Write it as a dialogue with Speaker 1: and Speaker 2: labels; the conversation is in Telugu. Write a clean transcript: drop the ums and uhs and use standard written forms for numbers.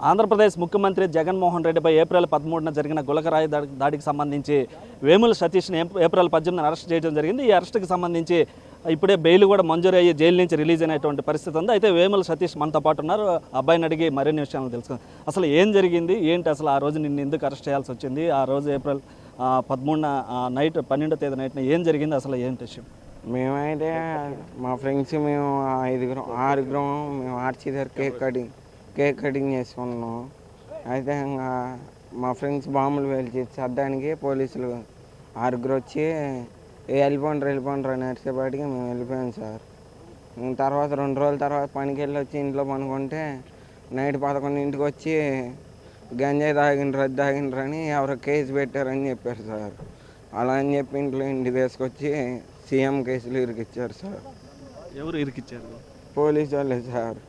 Speaker 1: ఆంధ్రప్రదేశ్ ముఖ్యమంత్రి జగన్మోహన్ రెడ్డిపై ఏప్రిల్ 13న జరిగిన గులకరాయి దాడికి సంబంధించి వేముల సతీష్ని ఏప్రిల్ 18న అరెస్ట్ చేయడం జరిగింది. ఈ అరెస్ట్కి సంబంధించి ఇప్పుడే బెయిల్ కూడా మంజూరు అయ్యి జైలు నుంచి రిలీజ్ అయినటువంటి పరిస్థితి ఉంది. అయితే వేముల సతీష్ మనతో పాటు ఉన్నారు. అబ్బాయిని అడిగి మరిన్ని విషయాలు తెలుసుకుందాం. అసలు ఏం జరిగింది, ఏంటి అసలు ఆ రోజు నిన్ను ఎందుకు అరెస్ట్ చేయాల్సి వచ్చింది, ఆ రోజు ఏప్రిల్ 13న నైట్ 12వ తేదీ నైట్న ఏం జరిగింది, అసలు ఏంటి విషయం?
Speaker 2: మేమైతే మా ఫ్రెండ్స్ మేము ఆరుగురం మేము ఆర్చి దగ్గర కేక్ కటింగ్ చేసుకున్నాం. అయితే ఇంకా మా ఫ్రెండ్స్ బాంబులు పేల్చి సర్దానికి పోలీసులు ఆరుగురు వచ్చి వెళ్ళిపోండ్రు అని అరిసేపాటికి మేము వెళ్ళిపోయాం సార్. తర్వాత 2 రోజుల తర్వాత పనికి వెళ్ళి వచ్చి ఇంట్లో పనుకుంటే నైట్ 11ంటికి వచ్చి గంజాయి తాగిండ్రు అని ఎవరో కేసు పెట్టారని చెప్పారు సార్. అలా అని చెప్పి ఇంటికి తీసుకొచ్చి సీఎం కేసులు ఇరికిచ్చారు సార్.
Speaker 1: ఎవరు ఇరికిచ్చారు?
Speaker 2: పోలీసు వాళ్ళే సార్.